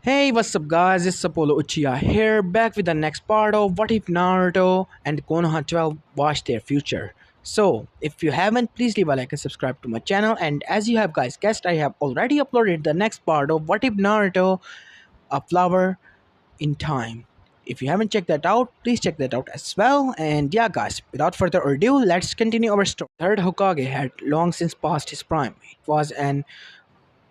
Hey, what's up, guys? It's Apollo Uchiha here, back with the next part of What If Naruto and Konoha 12 watch their future. So, if you haven't, please leave a like and subscribe to my channel. And as you have guys guessed, I have already uploaded the next part of What If Naruto, a flower in time. If you haven't checked that out, please check that out as well. And yeah, guys, without further ado, let's continue our story. Third Hokage had long since passed his prime. It was an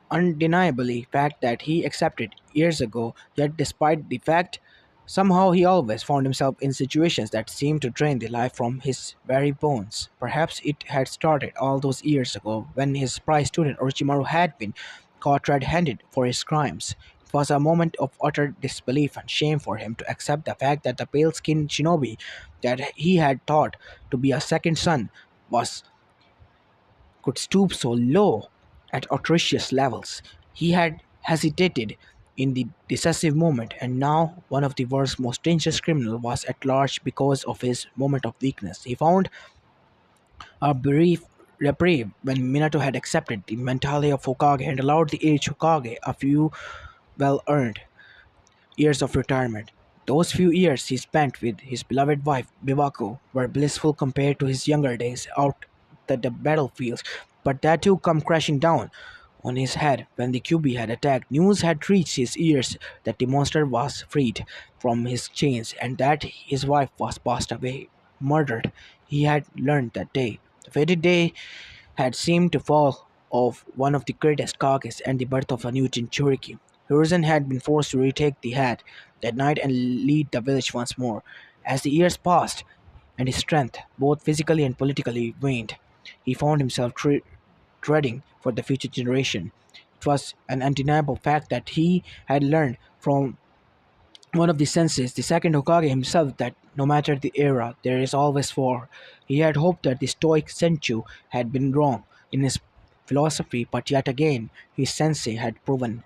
undeniably fact that he accepted years ago, yet despite the fact, somehow he always found himself in situations that seemed to drain the life from his very bones. Perhaps it had started all those years ago when his prize student Orochimaru had been caught red-handed for his crimes. It was a moment of utter disbelief and shame for him to accept the fact that the pale-skinned shinobi that he had thought to be a second son was could stoop so low at atrocious levels. He had hesitated in the decisive moment, and now one of the world's most dangerous criminals was at large because of his moment of weakness. He found a brief reprieve when Minato had accepted the mentality of Hokage and allowed the aged Hokage a few well-earned years of retirement. Those few years he spent with his beloved wife, Biwako, were blissful compared to his younger days out at the battlefields, but that too come crashing down on his head when the QB had attacked. News had reached his ears that the monster was freed from his chains and that his wife was passed away, murdered. He had learned that day. The fated day had seemed to fall of one of the greatest Kages and the birth of a new Jinchuriki. Hiruzen had been forced to retake the hat that night and lead the village once more. As the years passed and his strength, both physically and politically, waned, he found himself dreading for the future generation. It was an undeniable fact that he had learned from one of the senses, the second Hokage himself, that no matter the era, there is always war. He had hoped that the Stoic Senchu had been wrong in his philosophy, but yet again, his sensei had proven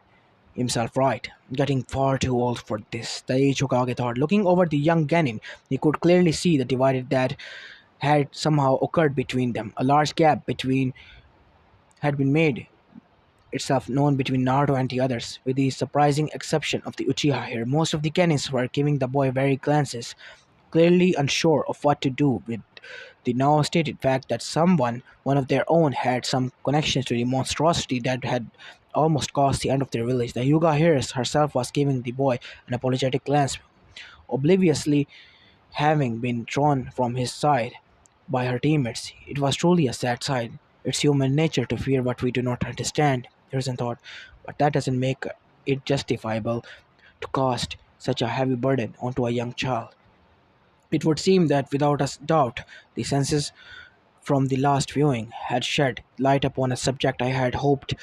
himself right. Getting far too old for this, the aged Hokage thought. Looking over the young Genin, he could clearly see the divide that had somehow occurred between them. A large gap between had been made itself known between Naruto and the others, with the surprising exception of the Uchiha here. Most of the Genins were giving the boy very glances, clearly unsure of what to do with the now stated fact that one of their own, had some connections to the monstrosity that had almost caused the end of their village. The Hyuga herself was giving the boy an apologetic glance, obliviously having been drawn from his side by her teammates. It was truly a sad sight. It's human nature to fear what we do not understand, Harrison thought, but that doesn't make it justifiable to cast such a heavy burden onto a young child. It would seem that without a doubt, the senses from the last viewing had shed light upon a subject I had hoped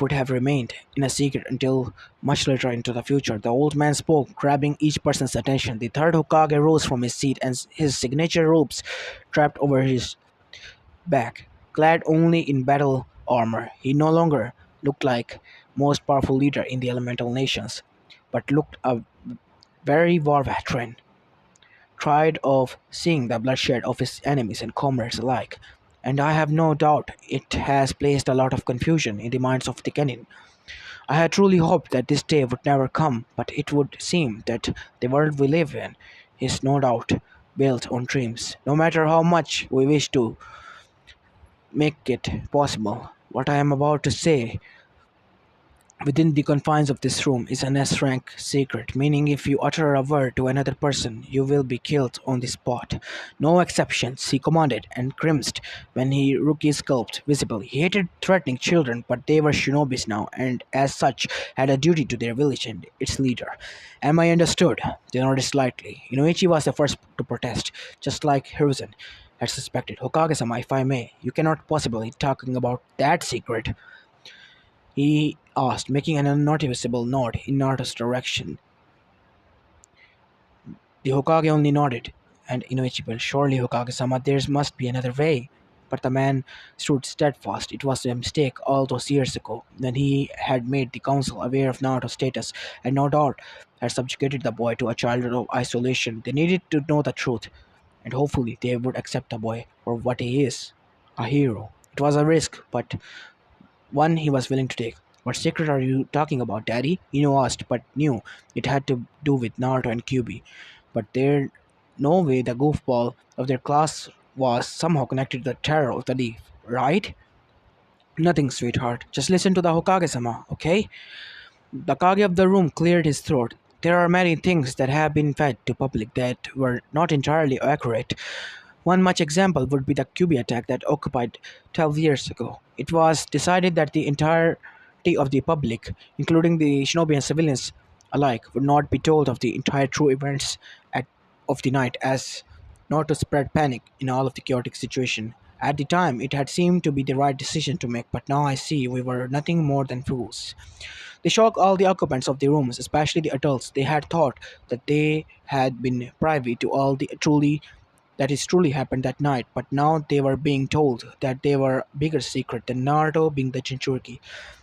would have remained in a secret until much later into the future. The old man spoke, grabbing each person's attention. The third Hokage rose from his seat, and his signature robes trapped over his back. Clad only in battle armor, he no longer looked like most powerful leader in the elemental nations, but looked a very war veteran, tired of seeing the bloodshed of his enemies and comrades alike. And I have no doubt it has placed a lot of confusion in the minds of the Kenin. I had truly hoped that this day would never come, but it would seem that the world we live in is no doubt built on dreams. No matter how much we wish to make it possible, what I am about to say within the confines of this room is an S-rank secret, meaning if you utter a word to another person, you will be killed on the spot. No exceptions, he commanded, and grimaced when he rookie sculpted visibly. He hated threatening children, but they were shinobis now, and as such, had a duty to their village and its leader. Am I understood? They nodded slightly. Inoichi was the first to protest, just like Hiruzen had suspected. Hokage-sama, if I may, you cannot possibly be talking about that secret, he asked, making an unnoticeable nod in Naruto's direction. The Hokage only nodded, and Inoichi bellowed, surely, Hokage-sama, there must be another way. But the man stood steadfast. It was a mistake all those years ago, when he had made the council aware of Naruto's status, and no doubt had subjugated the boy to a childhood of isolation. They needed to know the truth, and hopefully they would accept the boy for what he is, a hero. It was a risk, but one he was willing to take. What secret are you talking about, Daddy? Ino asked, but knew it had to do with Naruto and Kyuubi. But there no way the goofball of their class was somehow connected to the terror of the leaf, right? Nothing, sweetheart. Just listen to the Hokage-sama, okay? The Kage of the room cleared his throat. There are many things that have been fed to public that were not entirely accurate. One much example would be the Cuba attack that occupied 12 years ago. It was decided that the entirety of the public, including the shinobi and civilians alike, would not be told of the entire true events of the night as not to spread panic in all of the chaotic situation. At the time, it had seemed to be the right decision to make, but now I see we were nothing more than fools. They shocked all the occupants of the rooms, especially the adults. They had thought that they had been privy to all the truly happened that night, but now they were being told that they were bigger secret than Naruto being the Jinchuriki.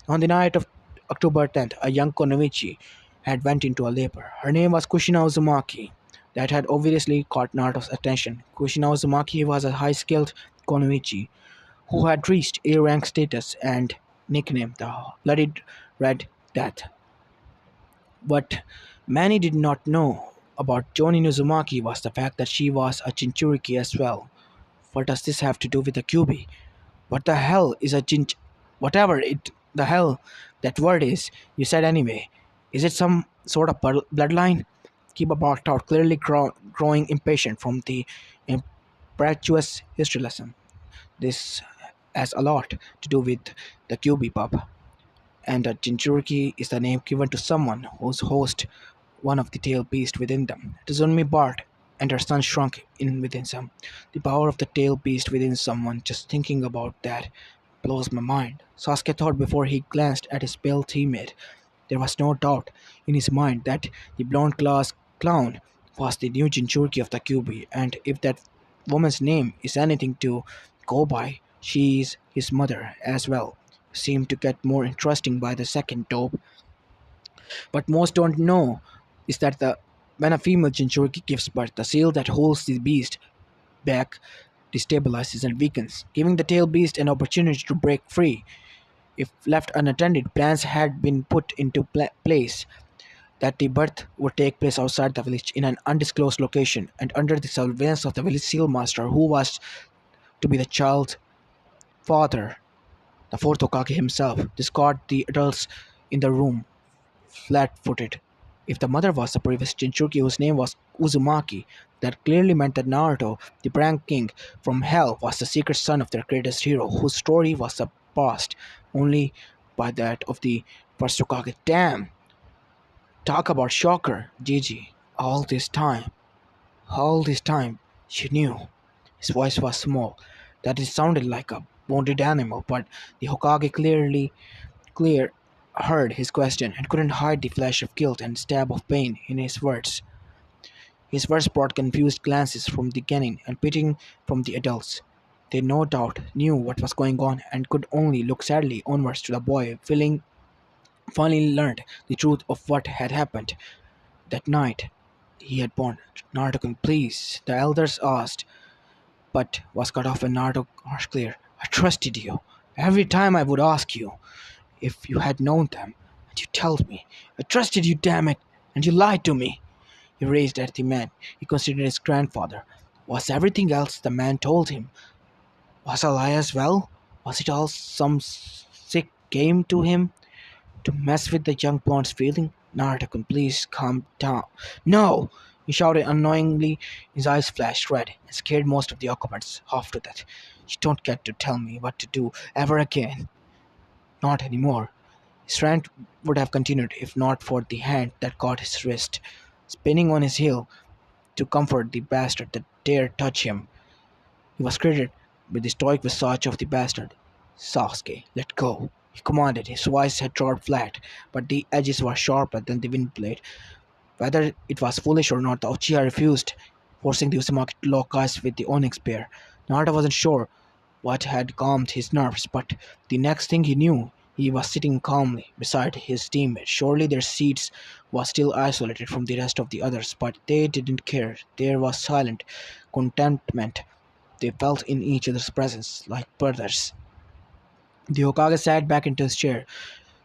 On the night of October 10th, a young Konoichi had went into a labor. Her name was Kushina Uzumaki. That had obviously caught Naruto's attention. Kushina Uzumaki was a high-skilled Konoichi who had reached A-rank status and nicknamed the Blooded Red Death. What many did not know about Jonin Uzumaki was the fact that she was a Jinchuriki as well. What does this have to do with the Kyubi? What the hell is a Jinch? Whatever it the hell that word is, you said anyway. Is it some sort of bloodline? Kiba barked out, clearly growing impatient from the impetuous history lesson. This has a lot to do with the Kyubi pub, and a Jinchuriki is the name given to someone whose host one of the tail beast within them. Tazunmi barked, and her son shrunk in within him. The power of the tail beast within someone, just thinking about that blows my mind. Sasuke thought before he glanced at his pale teammate. There was no doubt in his mind that the blonde glass clown was the new Jinchuriki of the Kyubi, and if that woman's name is anything to go by, she is his mother as well. Seemed to get more interesting by the second, dope. What most don't know is that when a female Jinchuriki gives birth, the seal that holds the beast back destabilizes and weakens, giving the tail beast an opportunity to break free. If left unattended, plans had been put into place that the birth would take place outside the village in an undisclosed location and under the surveillance of the village seal master, who was to be the child's father, the fourth Okage himself. Discard the adults in the room flat-footed. If the mother was the previous Jinchuriki whose name was Uzumaki, that clearly meant that Naruto, the prank king from hell, was the secret son of their greatest hero, whose story was surpassed only by that of the first Hokage. Damn! Talk about shocker, Gigi. All this time, she knew. His voice was small, that it sounded like a wounded animal, but the Hokage clear heard his question and couldn't hide the flash of guilt and stab of pain in his words. His words brought confused glances from the genin and pitying from the adults. They no doubt knew what was going on and could only look sadly onwards to the boy, feeling finally learned the truth of what had happened that night. He had born. Naruto, please, the elders asked, but was cut off when Naruto was clear. I trusted you. Every time I would ask you if you had known them, and you told me. I trusted you, damn it, and you lied to me. He raised at the man he considered his grandfather. Was everything else the man told him was a lie as well? Was it all some sick game to him to mess with the young blonde's feeling? Naruto, please calm down. No! He shouted annoyingly. His eyes flashed red and scared most of the occupants after that. You don't get to tell me what to do ever again. Not anymore. His rant would have continued if not for the hand that caught his wrist, spinning on his heel to comfort the bastard that dared touch him. He was greeted with the stoic visage of the bastard. Sasuke, let go, he commanded. His voice had dropped flat, but the edges were sharper than the wind blade. Whether it was foolish or not, the Uchiha refused, forcing the Uzumaki to lock eyes with the Onyx bear. Naruto wasn't sure what had calmed his nerves, but the next thing he knew, he was sitting calmly beside his teammates. Surely their seats was still isolated from the rest of the others, but they didn't care. There was silent contentment they felt in each other's presence, like brothers. The Hokage sat back into his chair,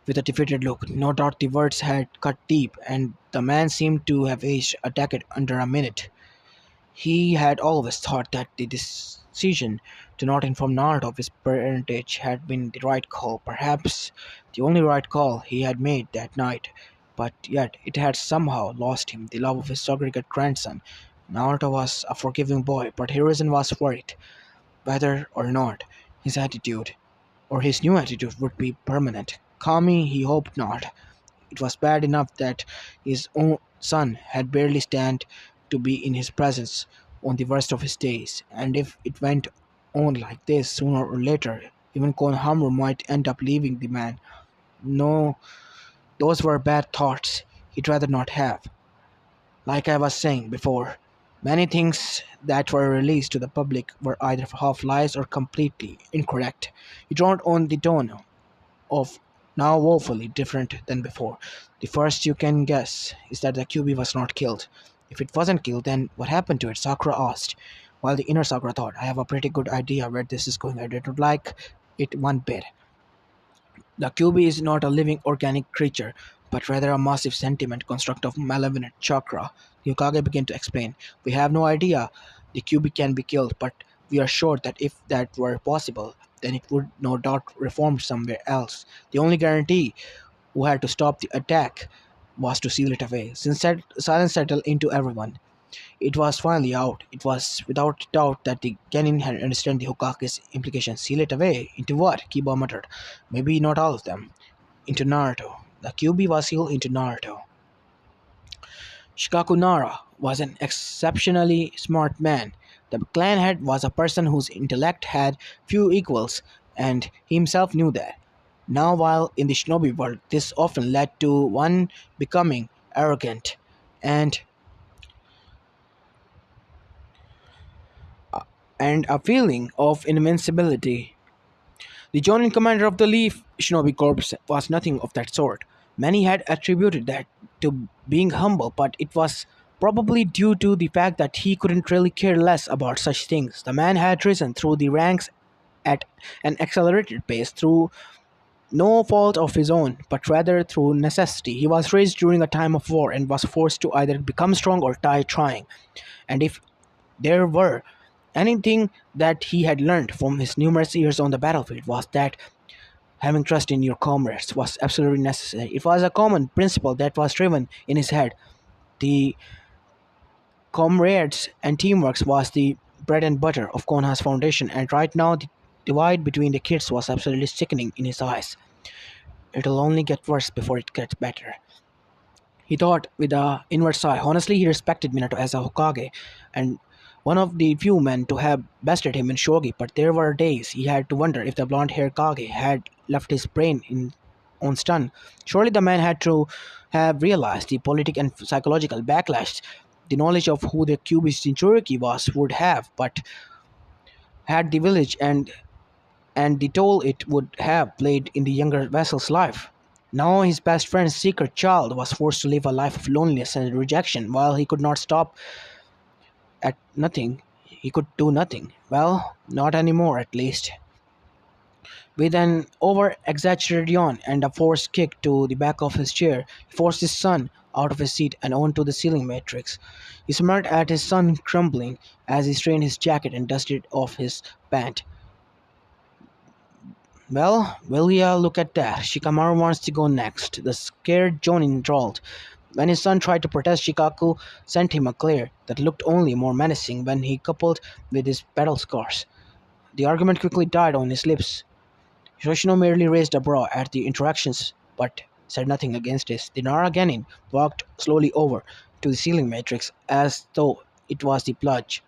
with a defeated look. No doubt the words had cut deep, and the man seemed to have aged a decade under a minute. He had always thought that the decision to not inform Naruto of his parentage had been the right call, perhaps the only right call he had made that night. But yet it had somehow lost him the love of his surrogate grandson. Naruto was a forgiving boy, but Hiruzen was worried whether or not his attitude or his new attitude would be permanent. Kami, he hoped not. It was bad enough that his own son had barely stand to be in his presence on the worst of his days, and if it went on like this, sooner or later, even Konohamaru might end up leaving the man. No, those were bad thoughts he'd rather not have. Like I was saying before, many things that were released to the public were either half lies or completely incorrect. He droned on the tone of now woefully different than before. The first you can guess is that the QB was not killed. If it wasn't killed, then what happened to it? Sakura asked. While the inner Sakura thought, I have a pretty good idea where this is going. I did not like it one bit. The QB is not a living organic creature, but rather a massive sentient construct of malevolent chakra. The Hokage began to explain. We have no idea the QB can be killed, but we are sure that if that were possible, then it would no doubt reform somewhere else. The only guarantee who had to stop the attack was to seal it away. Since silence settled into everyone, it was finally out. It was without doubt that the Genin had understood the Hokage's implications. Seal it away? Into what? Kiba muttered. Maybe not all of them. Into Naruto. The QB was sealed into Naruto. Shikaku Nara was an exceptionally smart man. The clan head was a person whose intellect had few equals, and he himself knew that. Now, while in the shinobi world, this often led to one becoming arrogant and a feeling of invincibility. The Jonin commander of the Leaf Shinobi Corps was nothing of that sort. Many had attributed that to being humble, but it was probably due to the fact that he couldn't really care less about such things. The man had risen through the ranks at an accelerated pace through no fault of his own, but rather through necessity. He was raised during a time of war and was forced to either become strong or die trying. And if there were anything that he had learned from his numerous years on the battlefield was that having trust in your comrades was absolutely necessary. It was a common principle that was driven in his head. The comrades and teamwork was the bread and butter of Konoha's foundation, and right now the divide between the kids was absolutely sickening in his eyes. It'll only get worse before it gets better. He thought with a inward sigh. Honestly, he respected Minato as a Hokage, and one of the few men to have bested him in shogi, but there were days he had to wonder if the blonde-haired Kage had left his brain on stun. Surely the man had to have realized the political and psychological backlash the knowledge of who the Cubic Jinchuriki was would have, but had the village and the toll it would have played in the younger vessel's life. Now his best friend's secret child was forced to live a life of loneliness and rejection while he could not stop at nothing. He could do nothing. Well, not anymore at least. With an over exaggerated yawn and a forced kick to the back of his chair, he forced his son out of his seat and onto the ceiling matrix. He smiled at his son crumbling as he strained his jacket and dusted off his pant. Well, will ya look at that? Shikamaru wants to go next. The scared Jonin drawled. When his son tried to protest, Shikaku sent him a glare that looked only more menacing when he coupled with his battle scars. The argument quickly died on his lips. Hiroshino merely raised a brow at the interactions, but said nothing against it. The Nara Genin walked slowly over to the ceiling matrix as though it was the plunge.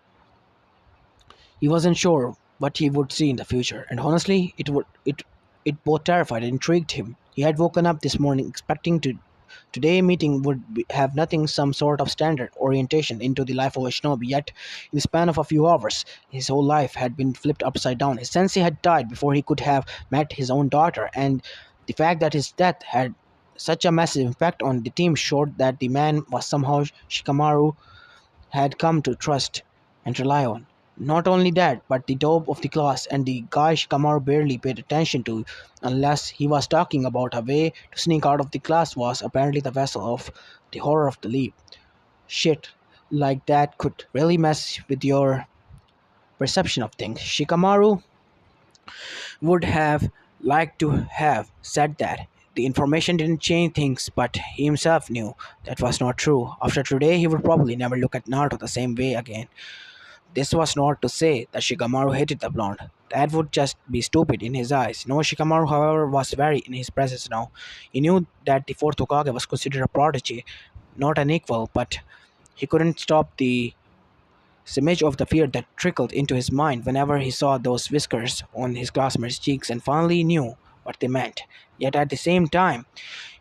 He wasn't sure what he would see in the future, and honestly, it both terrified and intrigued him. He had woken up this morning expecting to today meeting would have nothing some sort of standard orientation into the life of a shinobi, yet in the span of a few hours his whole life had been flipped upside down. His sensei had died before he could have met his own daughter, and the fact that his death had such a massive impact on the team showed that the man was somehow Shikamaru had come to trust and rely on. Not only that, but the top of the class and the guy Shikamaru barely paid attention to unless he was talking about a way to sneak out of the class was apparently the vessel of the horror of the leap. Shit like that could really mess with your perception of things. Shikamaru would have liked to have said that. The information didn't change things, but he himself knew that was not true. After today, he would probably never look at Naruto the same way again. This was not to say that Shikamaru hated the blonde. That would just be stupid in his eyes. No, Shikamaru, however, was very in his presence now. He knew that the fourth Hokage was considered a prodigy, not an equal, but he couldn't stop the image of the fear that trickled into his mind whenever he saw those whiskers on his classmate's cheeks and finally knew what they meant. Yet at the same time,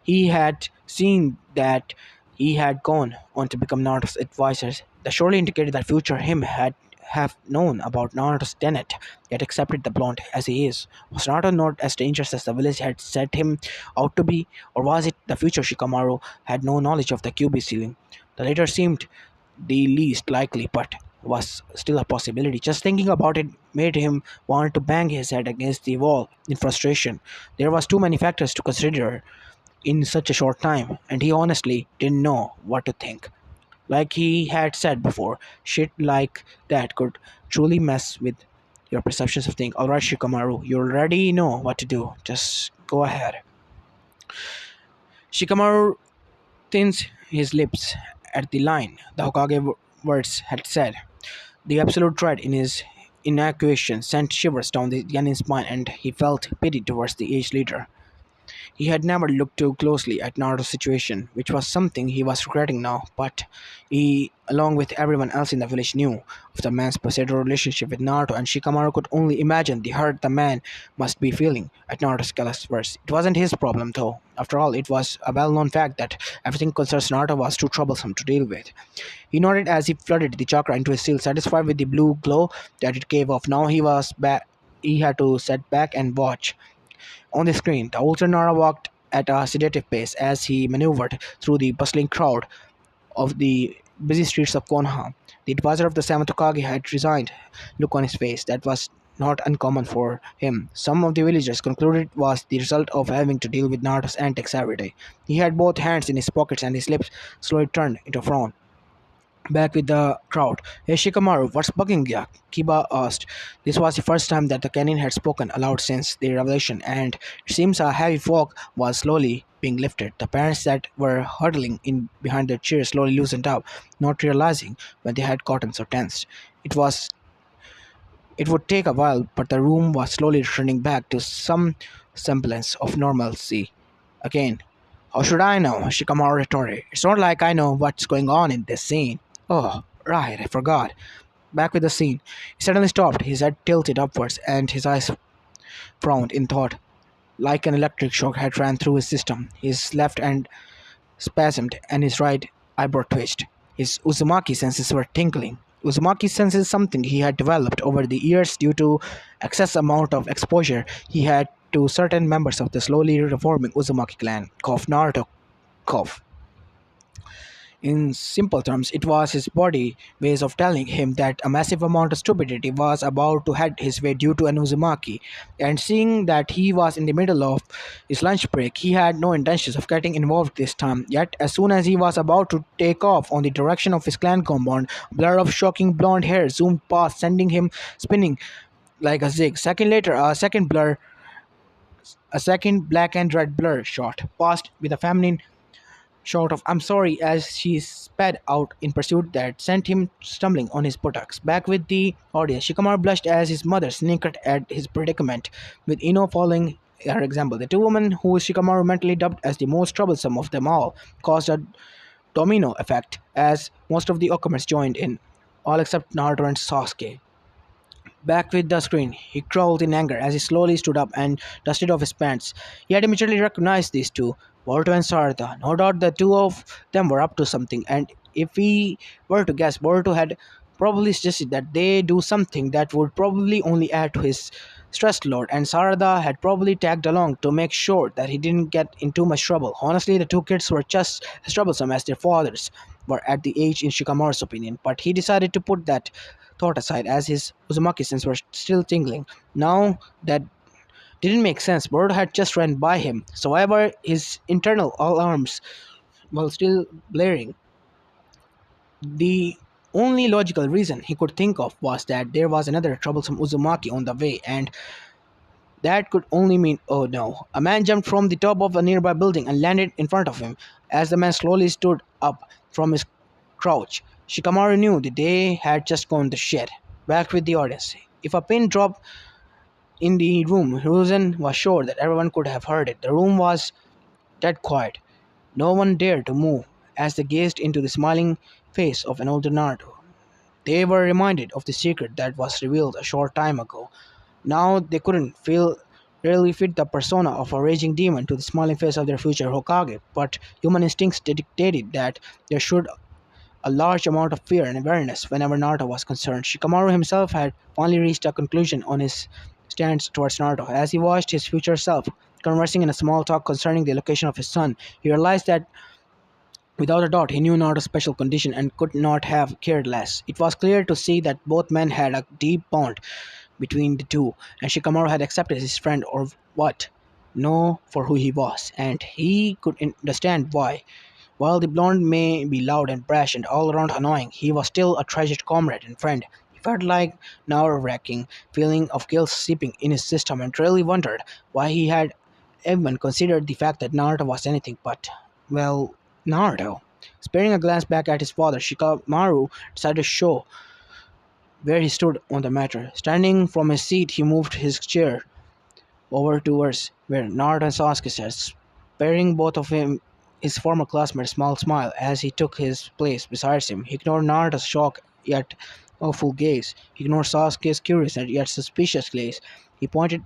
he had seen that he had gone on to become Naruto's advisor. That surely indicated that future him had have known about Naruto's tenet, yet accepted the blonde as he is. Was Naruto not as dangerous as the village had set him out to be, or was it the future Shikamaru had no knowledge of the QB ceiling? The latter seemed the least likely, but was still a possibility. Just thinking about it made him want to bang his head against the wall in frustration. There was too many factors to consider in such a short time, and he honestly didn't know what to think. Like he had said before, shit like that could truly mess with your perceptions of things. Alright, Shikamaru, you already know what to do. Just go ahead. Shikamaru thins his lips at the line the words had said. The absolute dread in his enunciation sent shivers down the young's spine, and he felt pity towards the aged leader. He had never looked too closely at Naruto's situation, which was something he was regretting now, but he, along with everyone else in the village, knew of the man's possessive relationship with Naruto, and Shikamaru could only imagine the hurt the man must be feeling at Naruto's careless words. It wasn't his problem, though. After all, it was a well-known fact that everything concerning Naruto was too troublesome to deal with. He nodded as he flooded the chakra into his seal, satisfied with the blue glow that it gave off. Now he was back. He had to sit back and watch. On the screen, the older Nara walked at a sedative pace as he maneuvered through the bustling crowd of the busy streets of Konoha. The advisor of the seventh Hokage had resigned look on his face that was not uncommon for him. Some of the villagers concluded it was the result of having to deal with Naruto's antics every day. He had both hands in his pockets and his lips slowly turned into a frown. Back with the crowd. Hey Shikamaru, what's bugging ya? Kiba asked. This was the first time that the cannon had spoken aloud since the revelation, and it seems a heavy fog was slowly being lifted. The parents that were huddling in behind their chairs slowly loosened up, not realizing when they had gotten so tensed. It would take a while, but the room was slowly returning back to some semblance of normalcy. Again, how should I know? Shikamaru retorted. It's not like I know what's going on in this scene. Oh, right, I forgot. Back with the scene. He suddenly stopped, his head tilted upwards, and his eyes frowned in thought. Like an electric shock had ran through his system. His left hand spasmed, and his right eyebrow twitched. His Uzumaki senses were tingling. Uzumaki senses is something he had developed over the years due to excess amount of exposure he had to certain members of the slowly reforming Uzumaki clan. Cough Naruto. Cough. In simple terms, it was his body ways of telling him that a massive amount of stupidity was about to head his way due to an Uzumaki. And seeing that he was in the middle of his lunch break, he had no intentions of getting involved this time. Yet, as soon as he was about to take off on the direction of his clan compound, a blur of shocking blonde hair zoomed past, sending him spinning like a zig. Second later, a second black and red blur shot past with a feminine shout of "I'm sorry" as she sped out in pursuit that sent him stumbling on his buttocks. Back with the audience, Shikamaru blushed as his mother snickered at his predicament, with Ino following her example. The two women, who Shikamaru mentally dubbed as the most troublesome of them all, caused a domino effect as most of the occupants joined in, all except Naruto and Sasuke. Back with the screen, he growled in anger as he slowly stood up and dusted off his pants. He had immediately recognized these two, Boruto and Sarada. No doubt the two of them were up to something, and if he were to guess, Boruto had probably suggested that they do something that would probably only add to his stressed load, and Sarada had probably tagged along to make sure that he didn't get in too much trouble. Honestly, the two kids were just as troublesome as their fathers were at the age in Shikamaru's opinion, but he decided to put that thought aside as his Uzumaki sense were still tingling. Now that didn't make sense. Bird had just ran by him. So, however, his internal alarms were still blaring. The only logical reason he could think of was that there was another troublesome Uzumaki on the way, and that could only mean oh no. A man jumped from the top of a nearby building and landed in front of him. As the man slowly stood up from his crouch, Shikamaru knew the day had just gone to shit. Back with the audience. If a pin dropped in the room, Ruzen was sure that everyone could have heard it. The room was dead quiet. No one dared to move as they gazed into the smiling face of an older Naruto. They were reminded of the secret that was revealed a short time ago. Now they couldn't feel really fit the persona of a raging demon to the smiling face of their future Hokage, but human instincts dictated that there should a large amount of fear and awareness whenever Naruto was concerned. Shikamaru himself had finally reached a conclusion on his stance towards Naruto. As he watched his future self conversing in a small talk concerning the location of his son, he realized that without a doubt he knew Naruto's special condition and could not have cared less. It was clear to see that both men had a deep bond between the two, and Shikamaru had accepted his friend or what? No, for who he was, and he could understand why. While the blonde may be loud and brash and all around annoying, he was still a treasured comrade and friend. He felt like nerve-wracking feeling of guilt seeping in his system and really wondered why he had even considered the fact that Naruto was anything but, well, Naruto. Sparing a glance back at his father, Shikamaru decided to show where he stood on the matter. Standing from his seat, he moved his chair over towards where Naruto and Sasuke sat, sparing both of him his former classmate a small smile as he took his place beside him. He ignored Naruto's shocked yet awful gaze. He ignored Sasuke's curious and yet suspicious gaze. He pointed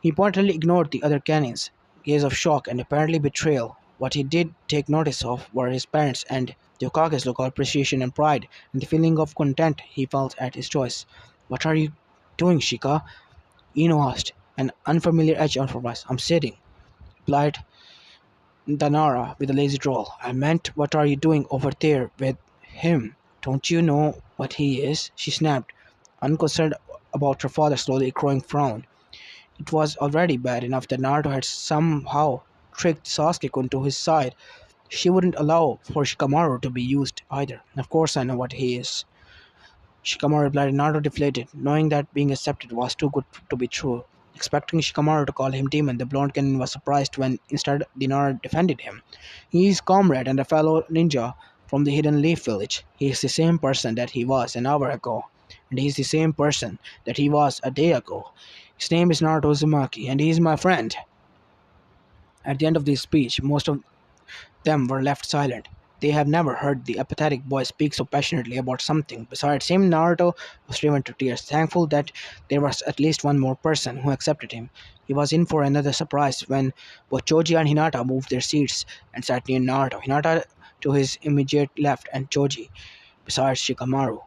he pointedly ignored the other Kenin's gaze of shock and apparently betrayal. What he did take notice of were his parents and the Hokage's look of appreciation and pride, and the feeling of content he felt at his choice. "What are you doing, Shika?" Ino asked, an unfamiliar edge on her voice. "I'm sitting," replied Danara with a lazy drawl. "I meant, what are you doing over there with him? Don't you know what he is?" she snapped, unconcerned about her father's slowly growing frown. It was already bad enough that Naruto had somehow tricked Sasuke onto his side. She wouldn't allow for Shikamaru to be used either. "Of course I know what he is," Shikamaru replied, Naruto deflated, knowing that being accepted was too good to be true. Expecting Shikamaru to call him demon, the blonde Kenin was surprised when instead Naruto defended him. "He is comrade and a fellow ninja from the Hidden Leaf Village. He is the same person that he was an hour ago, and he is the same person that he was a day ago. His name is Naruto Uzumaki, and he is my friend." At the end of this speech, most of them were left silent. They have never heard the apathetic boy speak so passionately about something. Besides him, Naruto was driven to tears, thankful that there was at least one more person who accepted him. He was in for another surprise when both Choji and Hinata moved their seats and sat near Naruto. Hinata to his immediate left and Choji besides Shikamaru.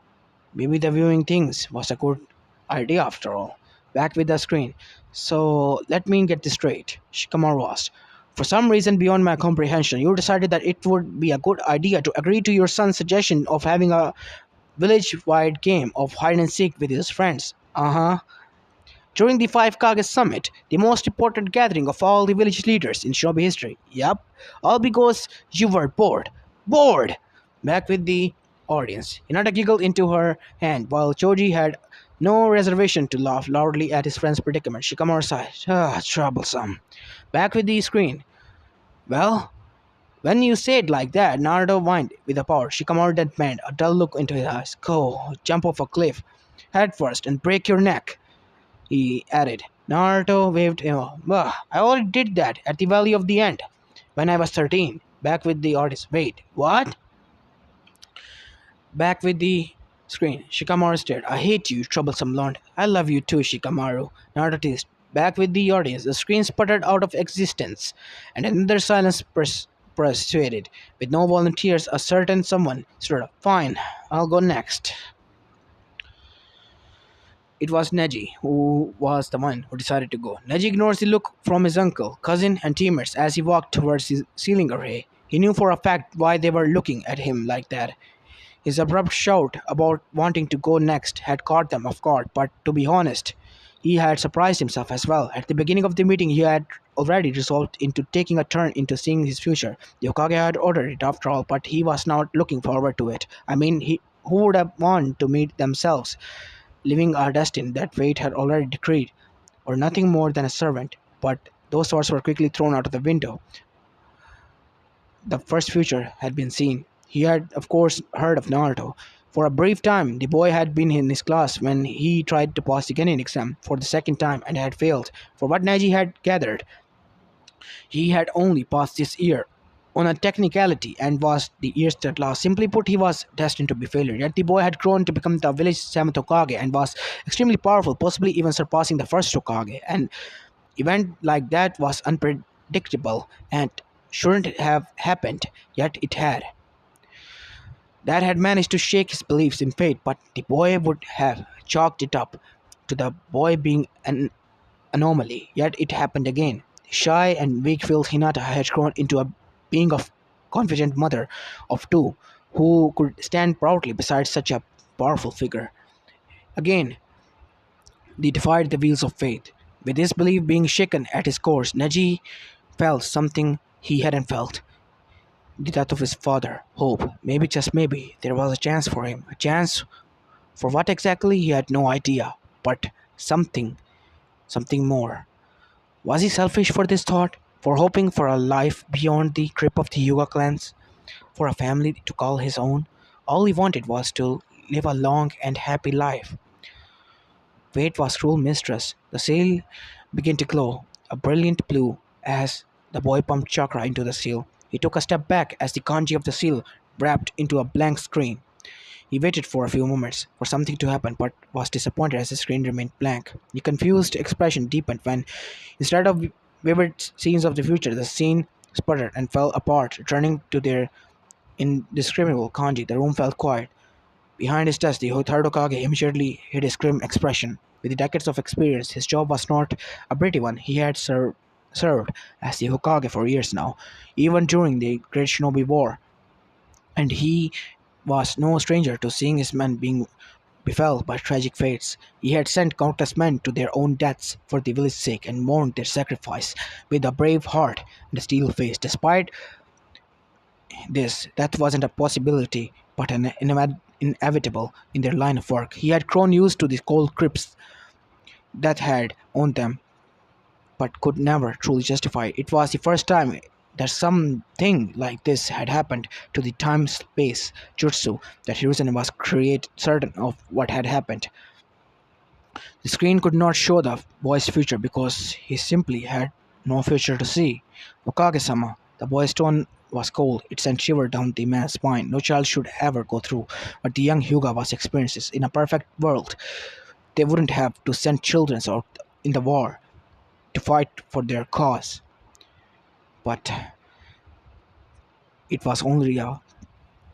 Maybe the viewing things was a good idea after all. Back with the screen. "So let me get this straight," Shikamaru asked. "For some reason beyond my comprehension, you decided that it would be a good idea to agree to your son's suggestion of having a village-wide game of hide and seek with his friends." "Uh-huh. During the Five Kage Summit, the most important gathering of all the village leaders in Shinobi history." "Yup. All because you were bored." "Bored!" Back with the audience. Hinata giggled into her hand, while Choji had no reservation to laugh loudly at his friend's predicament. Shikamaru sighed. Troublesome." Back with the screen. "Well, when you say it like that," Naruto whined with a power. Shikamaru then bent, a dull look into his eyes. "Go, jump off a cliff, head first, and break your neck," he added. Naruto waved him off. "I already did that at the Valley of the End when I was 13. Back with the artist. Wait, what? Back with the screen. Shikamaru stared. "I hate you, troublesome blonde." "I love you too, Shikamaru," Naruto teased. Back with the audience. The screen sputtered out of existence, and another silence persuaded. With no volunteers, a certain someone stood up. "Fine, I'll go next." It was Neji who was the one who decided to go. Neji ignores the look from his uncle, cousin, and teammates as he walked towards his ceiling array. He knew for a fact why they were looking at him like that. His abrupt shout about wanting to go next had caught them off guard, but to be honest, he had surprised himself as well. At the beginning of the meeting, he had already resolved into taking a turn into seeing his future. The Hokage had ordered it after all, but he was not looking forward to it. I mean, who would have wanted to meet themselves, living our destiny that fate had already decreed, or nothing more than a servant? But those thoughts were quickly thrown out of the window. The first future had been seen. He had, of course, heard of Naruto. For a brief time, the boy had been in his class when he tried to pass the Genin exam for the second time and had failed. For what Neji had gathered, he had only passed this year on a technicality and was the year's third class. Simply put, he was destined to be failure. Yet the boy had grown to become the village seventh Hokage and was extremely powerful, possibly even surpassing the first Hokage. An event like that was unpredictable and shouldn't have happened, yet it had. That had managed to shake his beliefs in fate, but the boy would have chalked it up to the boy being an anomaly. Yet it happened again. Shy and weak-willed Hinata had grown into a being of confident mother of two who could stand proudly beside such a powerful figure. Again, they defied the wheels of fate. With his belief being shaken at his core, Neji felt something he hadn't felt. The death of his father, hope. Maybe, just maybe, there was a chance for him. A chance for what exactly he had no idea. But something, something more. Was he selfish for this thought? For hoping for a life beyond the grip of the Yuga clans? For a family to call his own? All he wanted was to live a long and happy life. Fate was cruel mistress. The sail began to glow, a brilliant blue, as the boy pumped chakra into the seal. He took a step back as the kanji of the seal wrapped into a blank screen. He waited for a few moments for something to happen, but was disappointed as the screen remained blank. The confused expression deepened when, instead of vivid scenes of the future, the scene sputtered and fell apart, returning to their indescribable kanji. The room felt quiet. Behind his desk, the third Hokage immediately hid his grim expression. With decades of experience, his job was not a pretty one. He had served as the Hokage for years now, even during the Great Shinobi War, and he was no stranger to seeing his men being befell by tragic fates. He had sent countless men to their own deaths for the village's sake and mourned their sacrifice with a brave heart and a steel face. Despite this, that wasn't a possibility, but an inevitable in their line of work. He had grown used to the cold grips that had owned them, but could never truly justify it. It was the first time that something like this had happened to the time-space jutsu that Hiruzen was create certain of what had happened. The screen could not show the boy's future because he simply had no future to see. Okage-sama, the boy's tone was cold. It sent shivers down the man's spine. No child should ever go through what the young Hyuga was experiencing. In a perfect world, they wouldn't have to send children out in the war to fight for their cause. But it was only a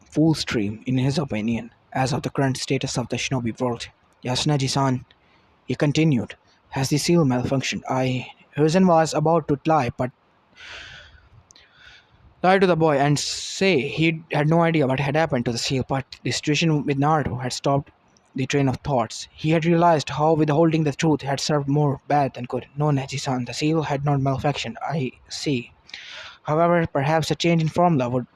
fool's dream, in his opinion, as of the current status of the shinobi world. Yasunaji-san, he continued, has the seal malfunctioned? Hiruzen was about to lie to the boy and say he had no idea what had happened to the seal, but the situation with Naruto had stopped the train of thoughts. He had realized how withholding the truth had served more bad than good. No, Neji-san, the seal had not malfunctioned. I see. However, perhaps a change in formula would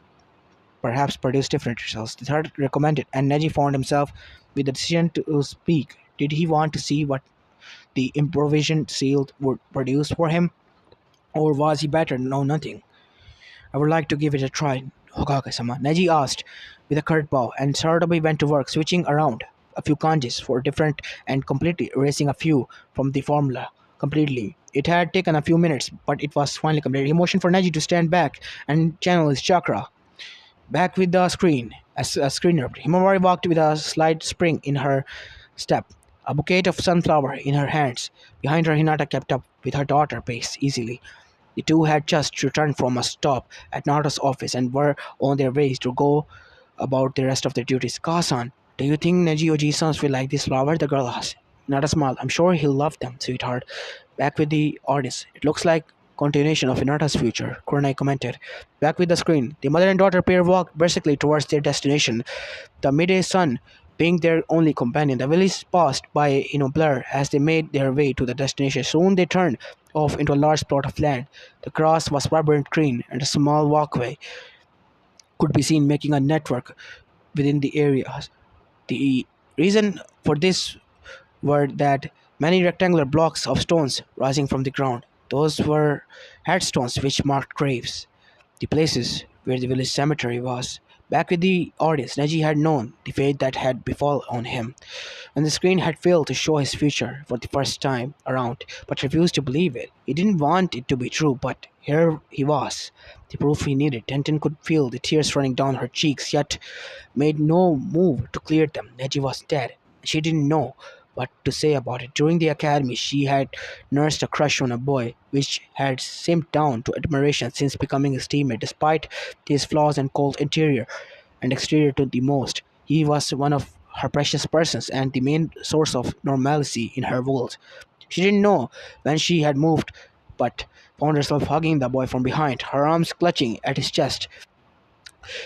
perhaps produce different results. The third recommended, and Neji found himself with the decision to speak. Did he want to see what the improvised seal would produce for him? Or was he better know nothing? I would like to give it a try, Hokage-sama, Neji asked with a curt bow, and Sarutobi went to work, switching around a few kanjis for different and completely erasing a few from the formula completely. It had taken a few minutes, but it was finally completed. He motioned for Neji to stand back and channel his chakra. Back with the screen, as a screener, Himawari walked with a slight spring in her step, a bouquet of sunflower in her hands. Behind her, Hinata kept up with her daughter pace easily. The two had just returned from a stop at Naruto's office and were on their way to go about the rest of their duties. Kasan, do you think Neji Oji-san will like this flower? The girl asked. Not a smile. I'm sure he'll love them, sweetheart. Back with the audience. It looks like continuation of Inata's future, Kurenai commented. Back with the screen. The mother and daughter pair walked briskly towards their destination, the midday sun being their only companion. The village passed by in a blur as they made their way to the destination. Soon they turned off into a large plot of land. The grass was vibrant green, and a small walkway could be seen making a network within the area. The reason for this were that many rectangular blocks of stones rising from the ground. Those were headstones which marked graves, the places where the village cemetery was. Back with the audience, Neji had known the fate that had befallen on him, and the screen had failed to show his future for the first time around, but refused to believe it. He didn't want it to be true, but here he was, the proof he needed. Tenten could feel the tears running down her cheeks, yet made no move to clear them. Neji was dead. She didn't know what to say about it. During the academy, she had nursed a crush on a boy, which had simmed down to admiration since becoming his teammate. Despite his flaws and cold interior and exterior to the most, he was one of her precious persons and the main source of normalcy in her world. She didn't know when she had moved, but found herself hugging the boy from behind, her arms clutching at his chest.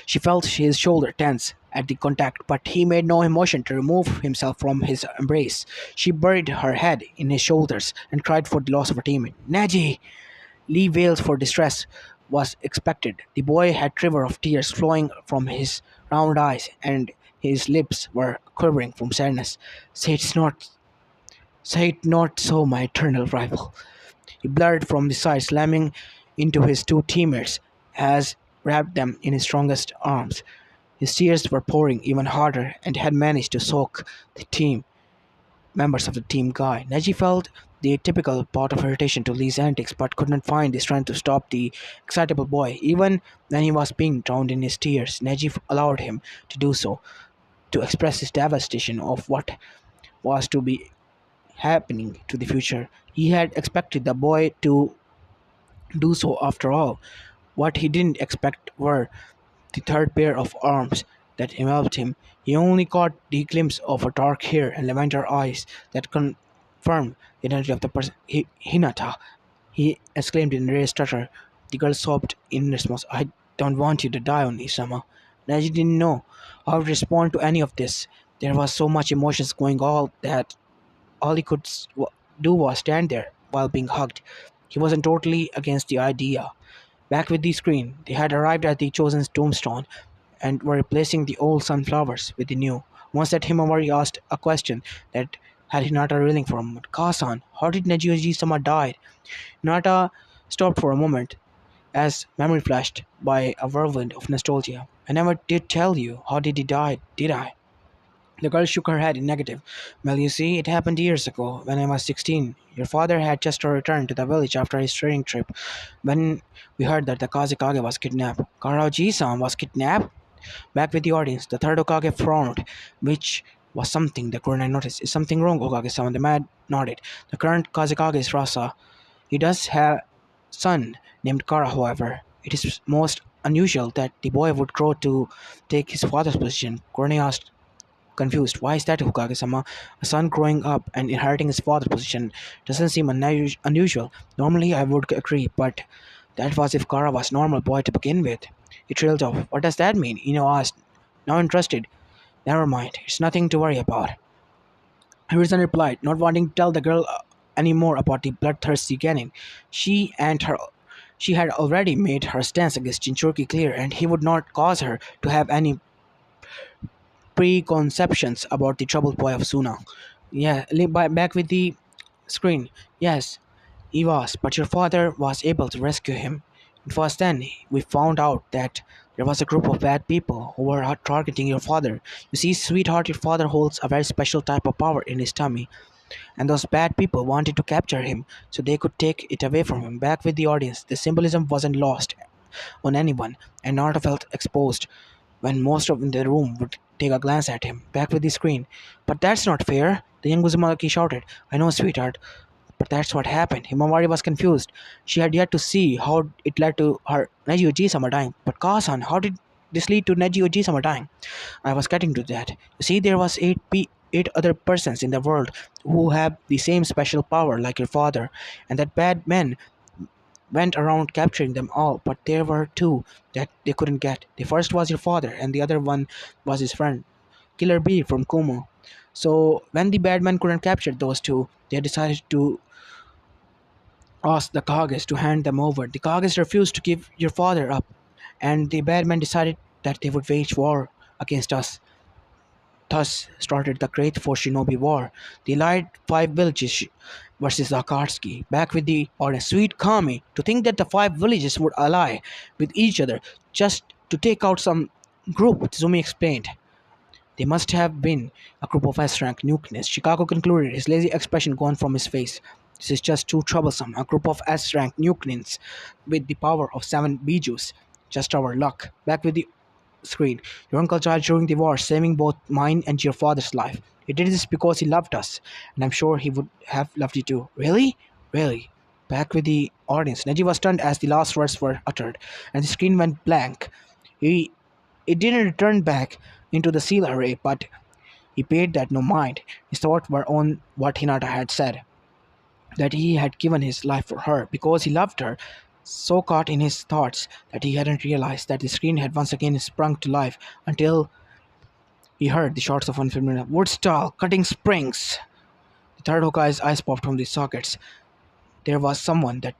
She felt his shoulder tense at the contact, but he made no emotion to remove himself from his embrace. She buried her head in his shoulders and cried for the loss of her teammate. Neji! Lee wailed for distress was expected. The boy had a river of tears flowing from his round eyes, and his lips were quivering from sadness. Say it not so, my eternal rival. He blurred from the side, slamming into his two teammates as wrapped them in his strongest arms. His tears were pouring even harder and had managed to soak the team members of the team guy. Neji felt the typical bout of irritation to Lee's antics but could not find the strength to stop the excitable boy. Even when he was being drowned in his tears, Neji allowed him to do so, to express his devastation of what was to be happening to the future. He had expected the boy to do so after all. What he didn't expect were the third pair of arms that enveloped him. He only caught the glimpse of her dark hair and lavender eyes that confirmed the identity of the person. Hinata, he exclaimed in a raised stutter. The girl sobbed in response. I don't want you to die on Isama. Neji didn't know how to respond to any of this. There was so much emotions going on that all he could do was stand there while being hugged. He wasn't totally against the idea. Back with the screen, they had arrived at the chosen tombstone and were replacing the old sunflowers with the new. Once that Himawari asked a question that had Hinata reeling for a moment. Kasan, how did Neji-sama die? Hinata stopped for a moment as memory flashed by a whirlwind of nostalgia. I never did tell you how did he die, did I? The girl shook her head in negative. Well, you see, it happened years ago, when I was 16. Your father had just returned to the village after his trading trip, when we heard that the Kazekage was kidnapped. Karaji-san was kidnapped? Back with the audience, the third Okage frowned, which was something the Kurenai noticed. Is something wrong, Okage-sama? The man nodded. The current Kazekage is Rasa. He does have a son named Kara, however. It is most unusual that the boy would grow to take his father's position. Kurenai asked, confused. Why is that, Hokage-sama? A son growing up and inheriting his father's position doesn't seem unusual. Normally, I would agree, but that was if Kara was normal boy to begin with. He trailed off. What does that mean? Ino asked, now interested. Never mind. It's nothing to worry about. Harrison replied, not wanting to tell the girl any more about the bloodthirsty Genin. She had already made her stance against Jinchuriki clear, and he would not cause her to have any preconceptions about the troubled boy of Suna. Yeah, back with the screen. Yes, he was, but your father was able to rescue him. It was then we found out that there was a group of bad people who were targeting your father. You see, sweetheart, your father holds a very special type of power in his tummy, and those bad people wanted to capture him so they could take it away from him. Back with the audience, the symbolism wasn't lost on anyone, and Naruto felt exposed when most of the room would take a glance at him. Back with the screen. But that's not fair, the young Uzumaki shouted. I know, sweetheart, but that's what happened. Himawari was confused. She had yet to see how it led to her Neji Oji-sama dying. But Kasan, how did this lead to Neji Oji-sama dying? I was getting to that. You see, there was 8 other persons in the world who have the same special power like your father, and that bad men went around capturing them all, but there were two that they couldn't get. The first was your father, and the other one was his friend, Killer B from Kumo. So when the bad men couldn't capture those two, they decided to ask the Kages to hand them over. The Kages refused to give your father up, and the bad men decided that they would wage war against us. Thus started the Great Four Shinobi War. The allied five villages versus Akatsuki. Back with the order, sweet Kami. To think that the five villages would ally with each other just to take out some group, Tsumi explained. They must have been a group of S-rank nukeness. Chicago concluded, his lazy expression gone from his face. This is just too troublesome. A group of S-rank nukenins with the power of 7 bijus. Just our luck. Back with the screen. Your uncle died during the war, saving both mine and your father's life. He did this because he loved us, and I'm sure he would have loved you too. Really? Really? Back with the audience. Neji was stunned as the last words were uttered, and the screen went blank. He it didn't return back into the seal array, but he paid that no mind. His thoughts were on what Hinata had said, that he had given his life for her because he loved her, so caught in his thoughts that he hadn't realized that the screen had once again sprung to life until he heard the shots of unfamiliar wood stall cutting springs. The third Hokage's eyes popped from the sockets. There was someone that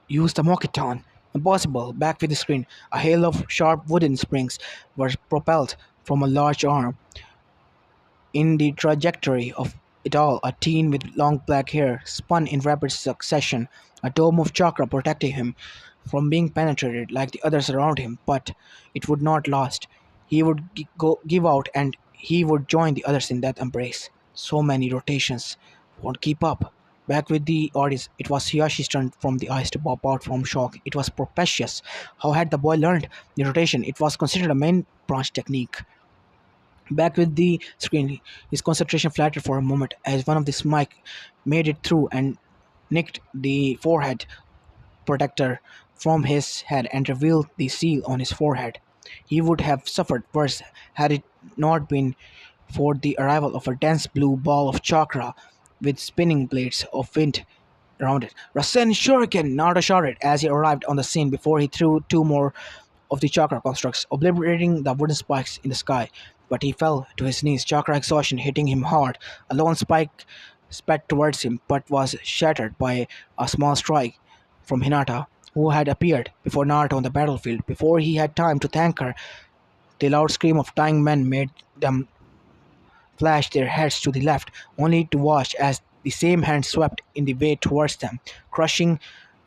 used the Mokiton. Impossible. Back with the screen, a hail of sharp wooden springs were propelled from a large arm. In the trajectory of it all, a teen with long black hair spun in rapid succession. A dome of chakra protected him from being penetrated like the others around him, but it would not last. He would give out and he would join the others in that embrace. So many rotations. Won't keep up. Back with the audience, it was Hiyashi's turn from the eyes to pop out from shock. It was propitious. How had the boy learned the rotation? It was considered a main branch technique. Back with the screen, his concentration flattered for a moment as one of the smike made it through and nicked the forehead protector from his head and revealed the seal on his forehead. He would have suffered worse had it not been for the arrival of a dense blue ball of chakra with spinning blades of wind around it. Rasen Shuriken! Naruto shouted as he arrived on the scene before he threw two more of the chakra constructs, obliterating the wooden spikes in the sky. But he fell to his knees, chakra exhaustion hitting him hard. A lone spike sped towards him, but was shattered by a small strike from Hinata, who had appeared before Naruto on the battlefield. Before he had time to thank her, the loud scream of dying men made them flash their heads to the left, only to watch as the same hand swept in the way towards them, crushing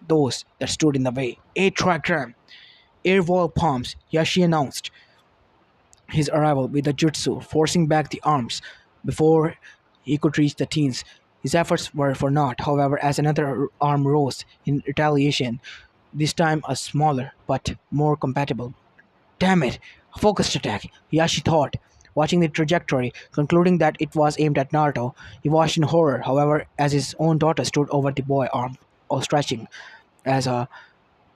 those that stood in the way. A trigram! Air wall palms, Yashi announced his arrival with a jutsu, forcing back the arms before he could reach the teens. His efforts were for naught, however, as another arm rose in retaliation, this time a smaller but more compatible. Damn it! A focused attack, Yashi thought, watching the trajectory, concluding that it was aimed at Naruto. He watched in horror, however, as his own daughter stood over the boy, arm outstretching as a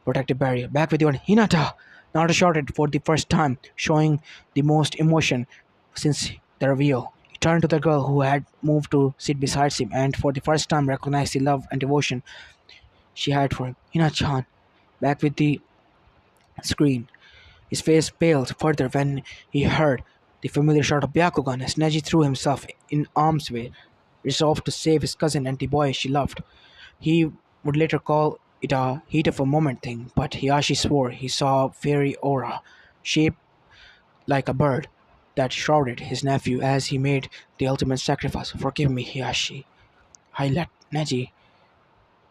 protective barrier. Back with your Hinata! Naruto shouted for the first time, showing the most emotion since the reveal. He turned to the girl who had moved to sit beside him and for the first time recognized the love and devotion she had for him. Hina-chan. Back with the screen. His face paled further when he heard the familiar shout of Byakugan as Neji threw himself in arm's way, resolved to save his cousin and the boy she loved. He would later call it a heat of a moment thing, but Hiyashi swore he saw a fairy aura, shaped like a bird, that shrouded his nephew as he made the ultimate sacrifice. Forgive me, Hiyashi. I let Neji.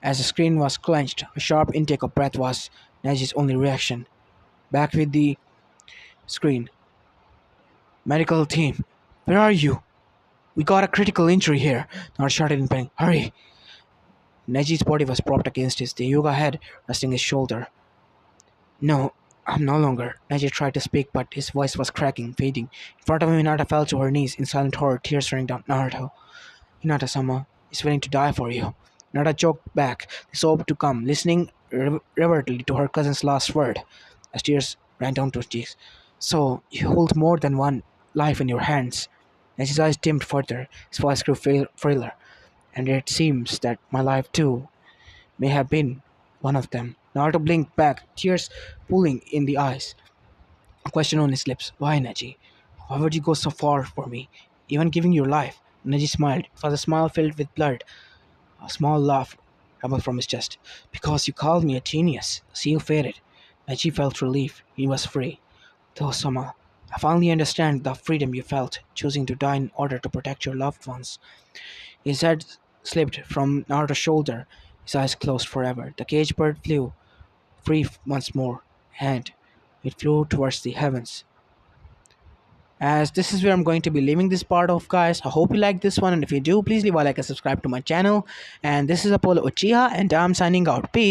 As the screen was clenched, a sharp intake of breath was Neji's only reaction. Back with the screen. Medical team, where are you? We got a critical injury here. Naruto shouted in pain. Hurry! Neji's body was propped against his Yuga head, resting his shoulder. No, I'm no longer. Neji tried to speak, but his voice was cracking, fading. In front of him, Hinata fell to her knees in silent horror, tears running down Naruto. Hinata-sama is willing to die for you. Naruto choked back, the sob to come, listening reverently to her cousin's last word, as tears ran down to his cheeks. So, you hold more than one life in your hands. As his eyes dimmed further, his voice grew frailer, and it seems that my life too may have been one of them. Naruto blinked back, tears pooling in the eyes. A question on his lips. Why, Neji? Why would you go so far for me? Even giving your life? Neji smiled. It was a smile filled with blood. A small laugh rumbled from his chest. Because you called me a genius. The seal faded. Neji felt relief. He was free. Though, Sama, I finally understand the freedom you felt, choosing to die in order to protect your loved ones. His head slipped from Naruto's shoulder. His eyes closed forever. The cage bird flew free once more, and it flew towards the heavens. As this is where I'm going to be leaving this part of, guys. I hope you like this one, and if you do, please leave a like and subscribe to my channel. And this is Apollo Uchiha, and I'm signing out. Peace.